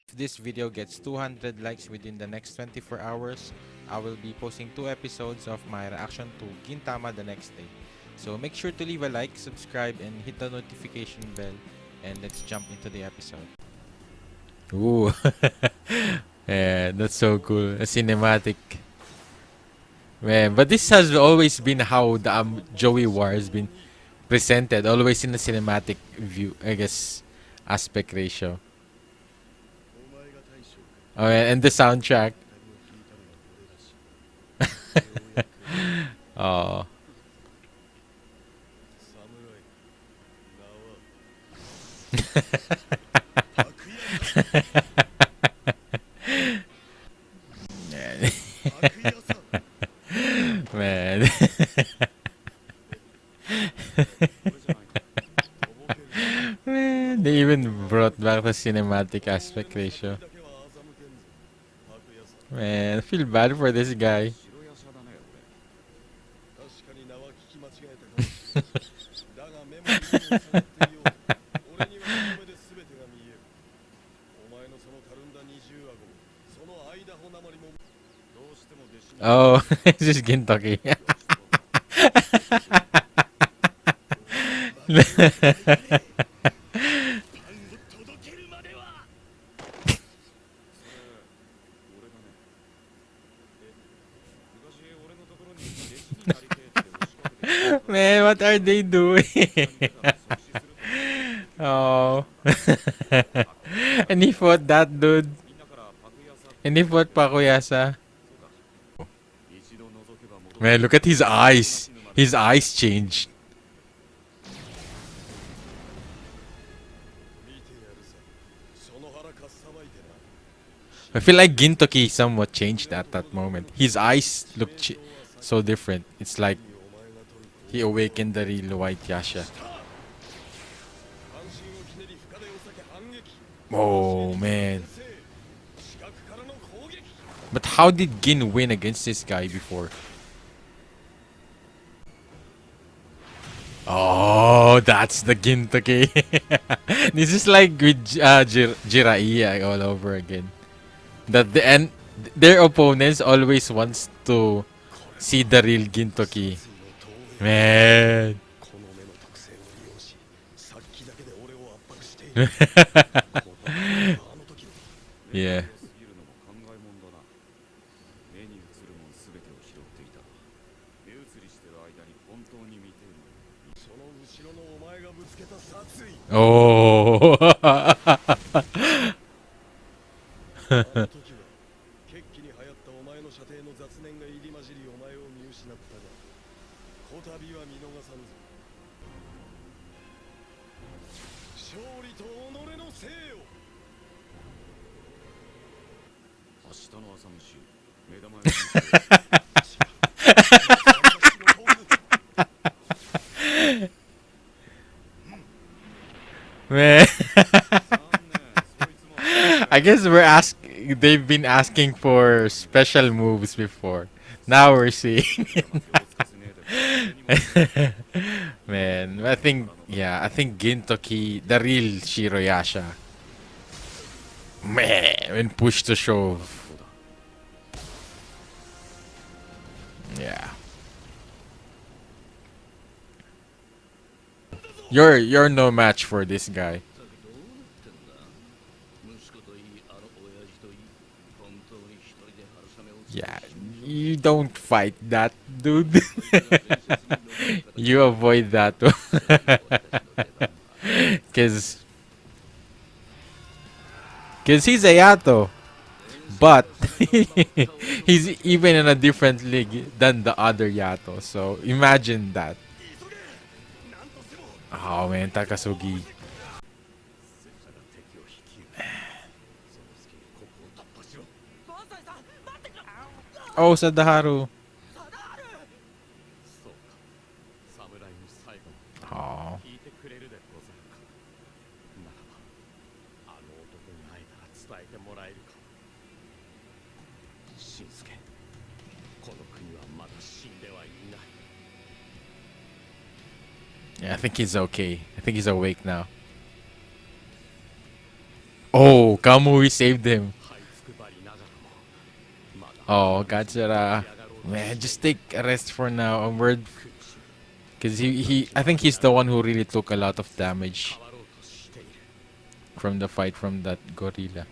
If this video gets 200 likes within the next 24 hours, I will be posting 2 episodes of my reaction to Gintama the next day. So make sure to leave a like, subscribe, and hit the notification bell. And let's jump into the episode. Ooh, yeah, that's so cool. A cinematic. Man, but this has always been how the Joey War has been presented, always in a cinematic view, I guess, aspect ratio. Oh, and the soundtrack. Oh. Man. Man, they even brought back the cinematic aspect ratio. Man, I feel bad for this guy. Oh, it's just Gintoki. Man, what are they doing? Oh. And he fought that dude. And he fought Pakuyasa. Man, look at his eyes. His eyes changed. I feel like Gintoki somewhat changed at that moment. His eyes look so different. It's like he awakened the real White Yasha. Oh man. But how did Gin win against this guy before? Oh, that's the Gintoki. This is like with Jiraiya all over again. That the end, their opponents always wants to see the real Gintoki. Man. Yeah. Oh. Man. I guess they've been asking for special moves before. Now we're seeing it. Man, I think Gintoki, the real Shiroyasha. Man, when push to shove. Yeah. You're no match for this guy. Yeah, you don't fight that, dude. You avoid that Cause, Cause he's a Yato. But he's even in a different league than the other Yato. So imagine that. Oh man, Takasugi. Oh, Sadaharu. Oh. Yeah, I think he's okay. I think he's awake now. Oh, Kamui saved him. Oh, Gachara. Man, just take a rest for now. A word. Because I think he's the one who really took a lot of damage from the fight from that gorilla.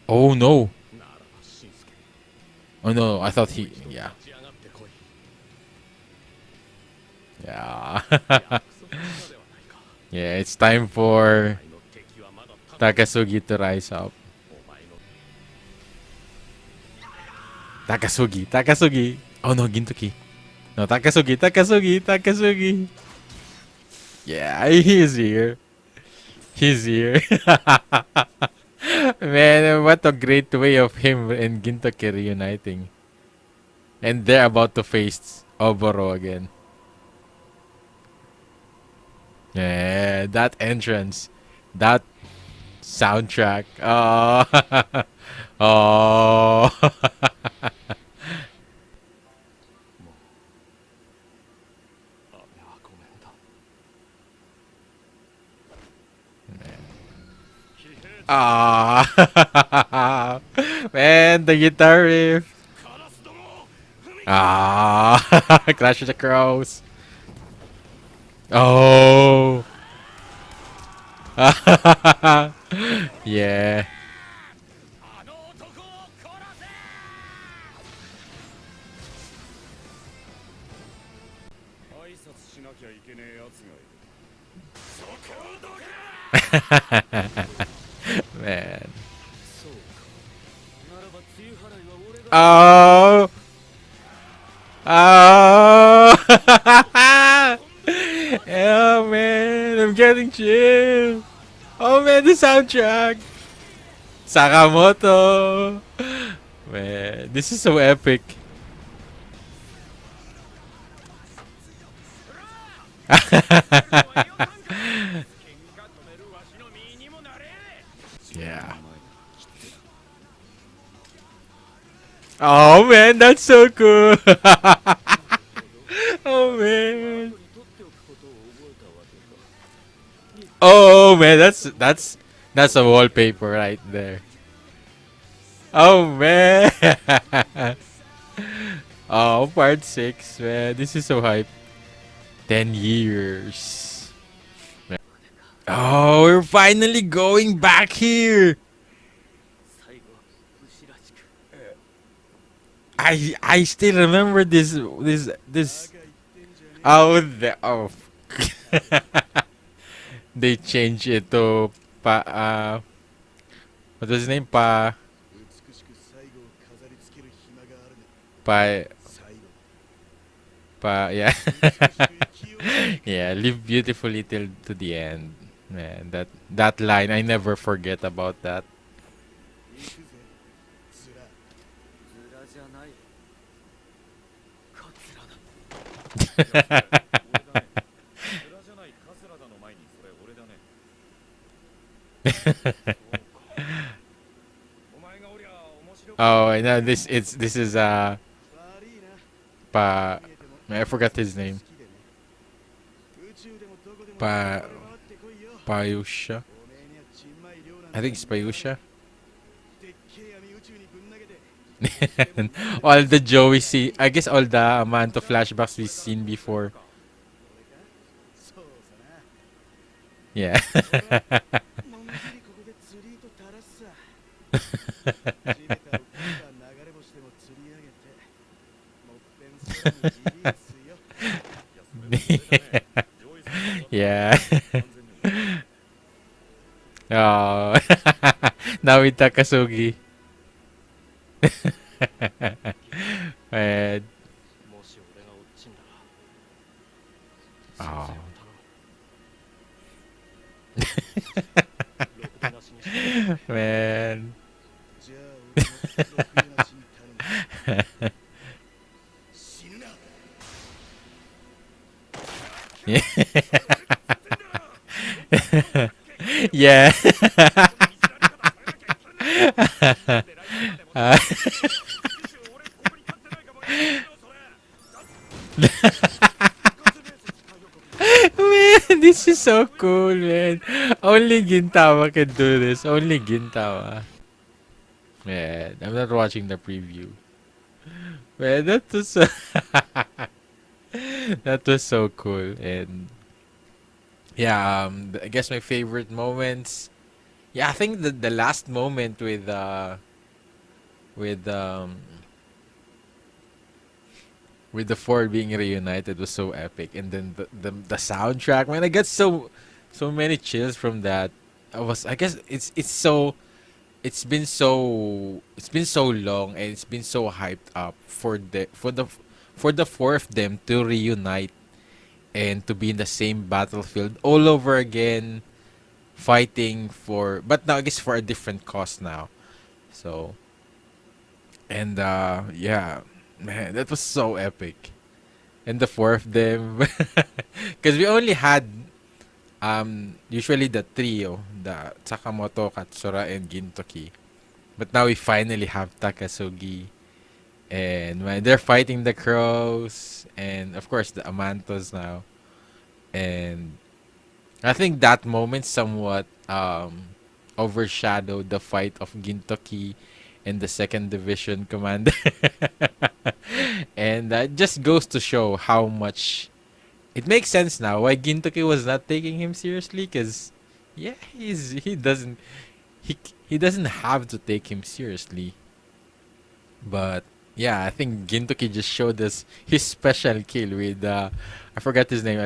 Oh no. Oh no, I thought he, yeah. Yeah. Yeah, it's time for Takasugi to rise up. Takasugi. Oh no, Gintoki. No, Takasugi. Yeah, he's here. He's here. Man, what a great way of him and Gintoki reuniting. And they're about to face Oboro again. Yeah, that entrance. That soundtrack. Oh. Oh. Ah, man, the guitar riff. Ah, Clash of the Crows. Oh, yeah. Man. Oh. Oh. Oh man, I'm getting chill. Oh man, the soundtrack. Sakamoto. Man, this is so epic. Yeah. Oh man, that's so cool. Oh man. Oh man, that's a wallpaper right there. Oh man. Oh, part 6, man. This is so hype. 10 years. Oh, we're finally going back here. I still remember this. Oh, oh. They changed it to what was his name? Pa yeah. Yeah, live beautifully till to the end. Man, that line, I never forget about that. Oh, I know this is pa I forgot his name. Pa Payusha. I think it's Payusha. All the Joey see, I guess all the amount of flashbacks we've seen before. Yeah. Yeah. Oh. Now with Takasugi. Man. Oh. Man. Yeah. Uh, Man, This is so cool, man. Only Gintama can do this. Only Gintama. Man, I'm not watching the preview. Man, that was so that was so cool. And yeah, I guess my favorite moments. Yeah, I think the last moment with with the four being reunited was so epic, and then the soundtrack, man, I got so many chills from that. I guess it's been so long, and it's been so hyped up for the four of them to reunite and to be in the same battlefield all over again, fighting for, but now I guess for a different cause now. So, and yeah, man, that was so epic. And the four of them, because we only had usually the trio, the Sakamoto, Katsura, and Gintoki. But now we finally have Takasugi, and when they're fighting the crows, and of course the Amantos now. And I think that moment somewhat overshadowed the fight of Gintoki and the second division commander. And that just goes to show how much it makes sense now why Gintoki was not taking him seriously, because yeah, he he doesn't have to take him seriously. But yeah, I think Gintoki just showed us his special kill with I forgot his name.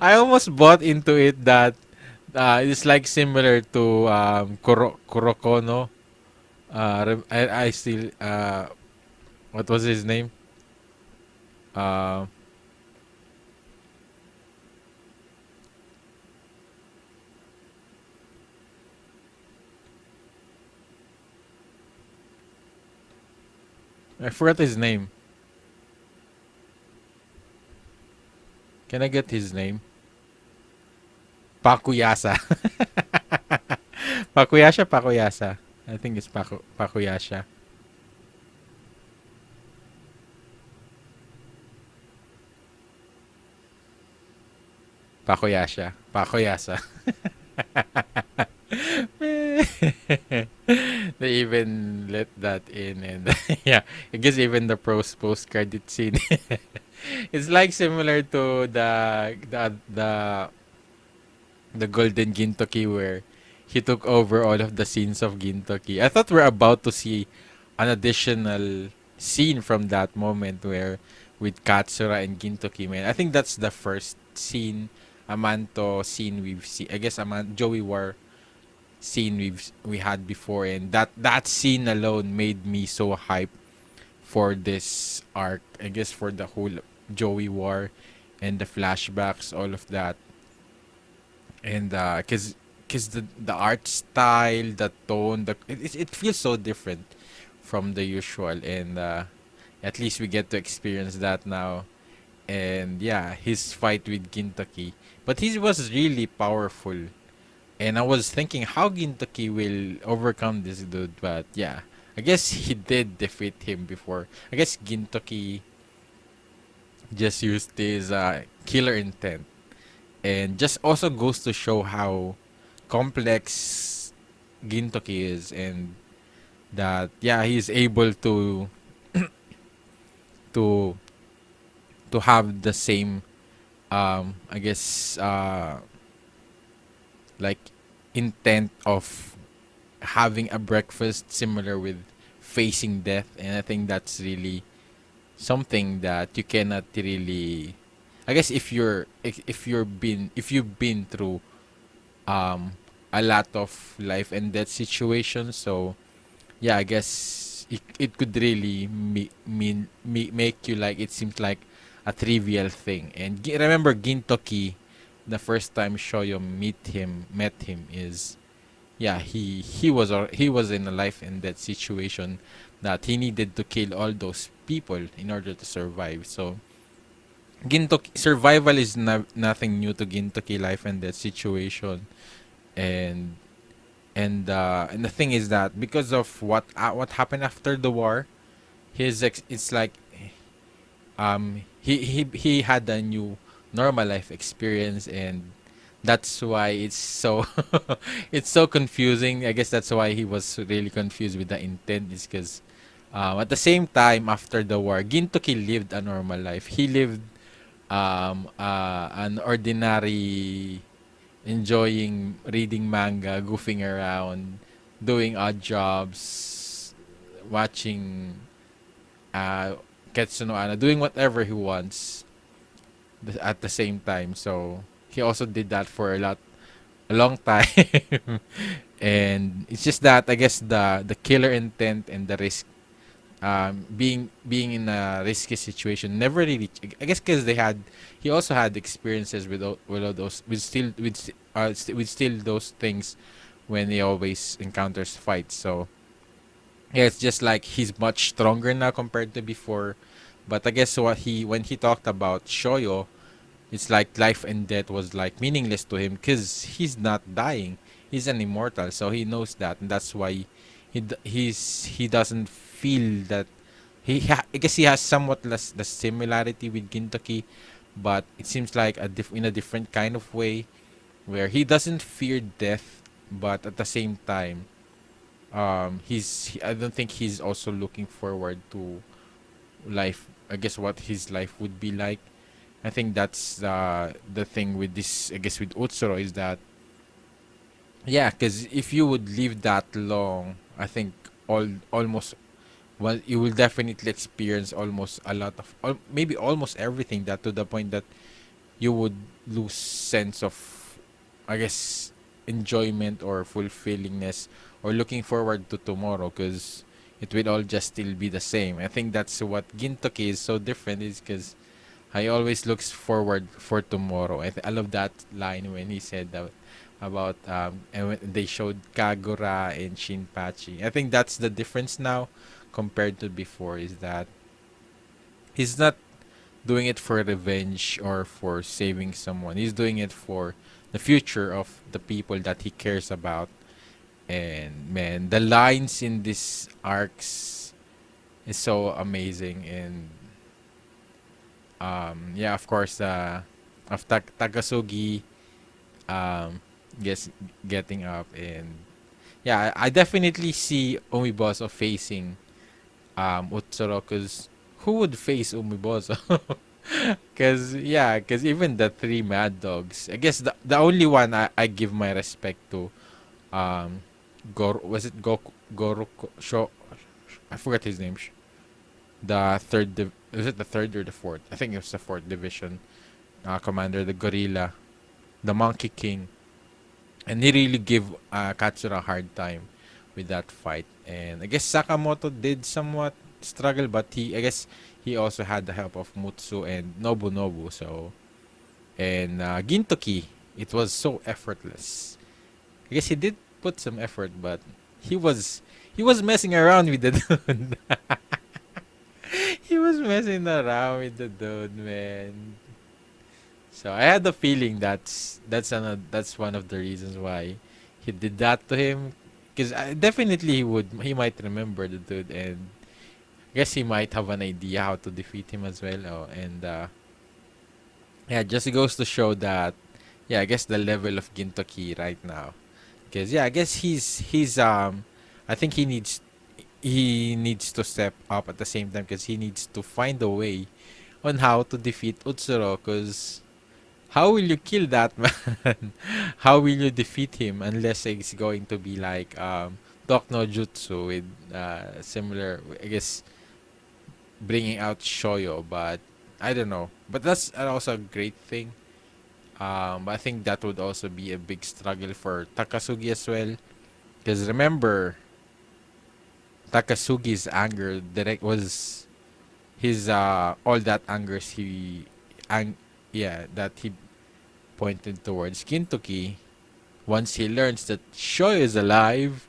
I almost bought into it that it's like similar to Kurokono. I still what was his name? Uh, I forgot his name. Can I get his name? Pakuyasa. Pakuyasa. I think it's Pakuyasha. Pakuyasa. They even let that in, and yeah, I guess even the post credit scene. It's like similar to the Golden Gintoki, where he took over all of the scenes of Gintoki. I thought we're about to see an additional scene from that moment where with Katsura and Gintoki, man. I think that's the first scene, Amanto scene we've seen. I guess Joey War scene we had before, and that scene alone made me so hyped for this arc. I guess for the whole Joey War and the flashbacks, all of that. And cause the art style, the tone, it feels so different from the usual, and at least we get to experience that now. And yeah, his fight with Gintoki, but he was really powerful, and I was thinking how Gintoki will overcome this dude, but yeah, I guess he did defeat him before. I guess Gintoki just used his killer intent, and just also goes to show how complex Gintoki is, and that yeah, he's able to to have the same I guess like intent of having a breakfast similar with facing death. And I think that's really something that you cannot really, I guess if you've been through um a lot of life and death situations. So yeah, I guess it could really make you like, it seems like a trivial thing. And remember Gintoki, the first time Shoyo met him is, yeah, he was in a life and death situation that he needed to kill all those people in order to survive. So Gintoki survival is nothing new to Gintoki life and death situation. And and the thing is that because of what happened after the war, it's like he had a normal life experience, and that's why it's so it's so confusing. I guess that's why he was really confused with the intent, is because at the same time, after the war, Gintoki lived a normal life. He lived an ordinary, enjoying reading manga, goofing around, doing odd jobs, watching uh, Ketsuno Ana, doing whatever he wants at the same time. So he also did that for a long time. And it's just that I guess the killer intent and the risk, being in a risky situation, never really, I guess, because he also had experiences with all those, with still those things, when he always encounters fights. So yeah, it's just like he's much stronger now compared to before. But I guess when he talked about Shoyo, it's like life and death was like meaningless to him because he's not dying. He's an immortal, so he knows that, and that's why he doesn't feel that I guess he has somewhat less the similarity with Gintoki, but it seems like in a different kind of way, where he doesn't fear death, but at the same time, I don't think he's also looking forward to life. I guess what his life would be like. I think that's the thing with this. I guess with Utsuro is that, yeah, because if you would live that long, I think almost, well, you will definitely experience almost a lot of, maybe almost everything, that to the point that you would lose sense of, I guess, enjoyment or fulfillingness, or looking forward to tomorrow, because it will all just still be the same. I think that's what Gintoki is so different, is because I always looks forward for tomorrow. I love that line when he said that about and when they showed Kagura and Shinpachi. I think that's the difference now compared to before, is that he's not doing it for revenge or for saving someone. He's doing it for the future of the people that he cares about. And man, the lines in this arcs is so amazing. And yeah, of course, of Takasugi, um, guess getting up. And yeah, I definitely see Umiboso facing Utsuro, because who would face Umiboso? Because yeah, because even the three Mad Dogs, I guess the only one I give my respect to, um, was it Goruko Sho? I forgot his name. The was it the third or the fourth? I think it was the fourth division commander, the gorilla, the Monkey King, and he really gave Katsura a hard time with that fight. And I guess Sakamoto did somewhat struggle, but I guess he also had the help of Mutsu and Nobunobu. So, and Gintoki, it was so effortless. I guess he did put some effort, but he was he was messing around with the dude. He was messing around with the dude, man. So I had the feeling that's one of the reasons why he did that to him. Because definitely he might remember the dude, and I guess he might have an idea how to defeat him as well. Oh, and yeah, just goes to show that, yeah, I guess the level of Gintoki right now. Because yeah, I guess he's I think he needs to step up at the same time, because he needs to find a way on how to defeat Utsuro. Because how will you kill that man? How will you defeat him unless it's going to be like Talk no Jutsu with similar, I guess, bringing out Shoyo, but I don't know. But that's also a great thing. But I think that would also be a big struggle for Takasugi as well. Because remember, Takasugi's anger direct was his all that angers that he pointed towards Gintoki. Once he learns that Shoyo is alive,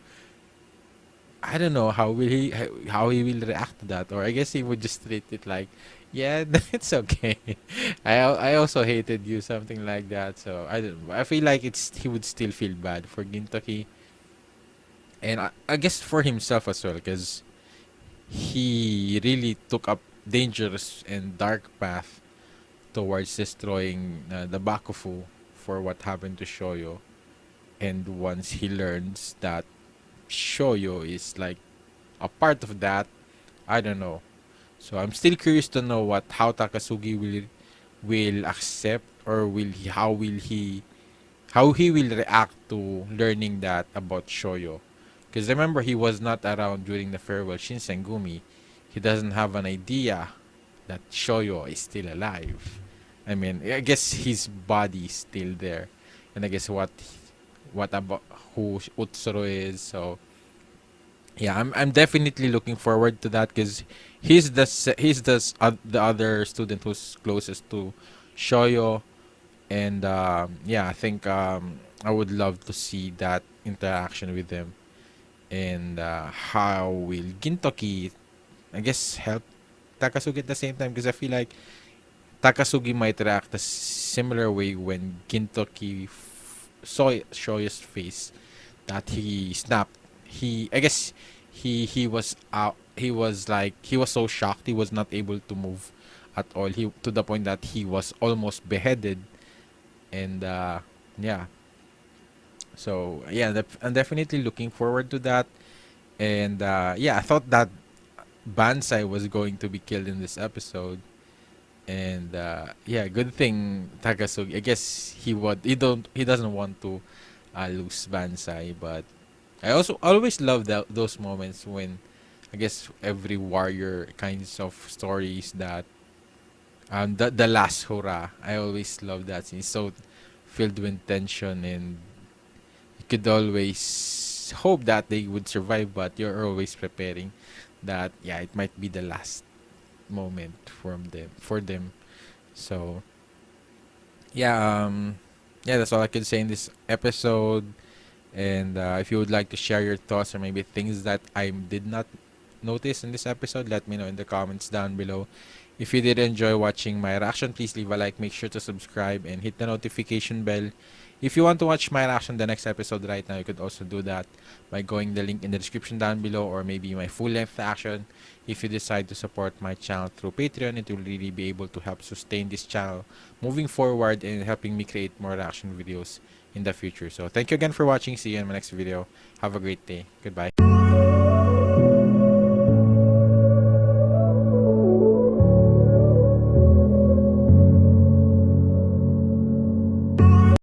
I don't know how he will react to that. Or I guess he would just treat it like, yeah, it's okay. I also hated you, something like that. So I don't. I feel like he would still feel bad for Gintoki, and I guess for himself as well, because he really took up dangerous and dark path towards destroying the Bakufu for what happened to Shoyo. And once he learns that Shoyo is like a part of that, I don't know. So I'm still curious to know what how Takasugi will accept, or how he will react to learning that about Shoyo. Because remember, he was not around during the farewell Shinsengumi. He doesn't have an idea that Shoyo is still alive. I mean, I guess his body is still there, and I guess what about who Utsuro is. So yeah, I'm definitely looking forward to that, because the other student who's closest to Shoyo, and yeah, I think I would love to see that interaction with them, and how will Gintoki, I guess, help Takasugi at the same time, because I feel like Takasugi might react a similar way when Gintoki saw Shoyo's face, that he snapped. I guess he was out. He was so shocked he was not able to move at all. He to the point that he was almost beheaded, and yeah. So yeah, I'm definitely looking forward to that. And yeah, I thought that Bansai was going to be killed in this episode, and yeah, good thing Takasugi. I guess he doesn't want to lose Bansai, but I also always love those moments when, I guess, every warrior kinds of stories that the last hurrah. I always love that scene. It's so filled with tension, and you could always hope that they would survive, but you're always preparing that yeah, it might be the last moment for them. So yeah, yeah, that's all I can say in this episode. And if you would like to share your thoughts, or maybe things that I did not notice in this episode, let me know in the comments down below. If you did enjoy watching my reaction, please leave a like, make sure to subscribe, and hit the notification bell. If you want to watch my reaction the next episode right now, you could also do that by going the link in the description down below, or maybe my full-length action. If you decide to support my channel through Patreon, it will really be able to help sustain this channel moving forward and helping me create more reaction videos in the future. So thank you again for watching. See you in my next video. Have a great day. Goodbye.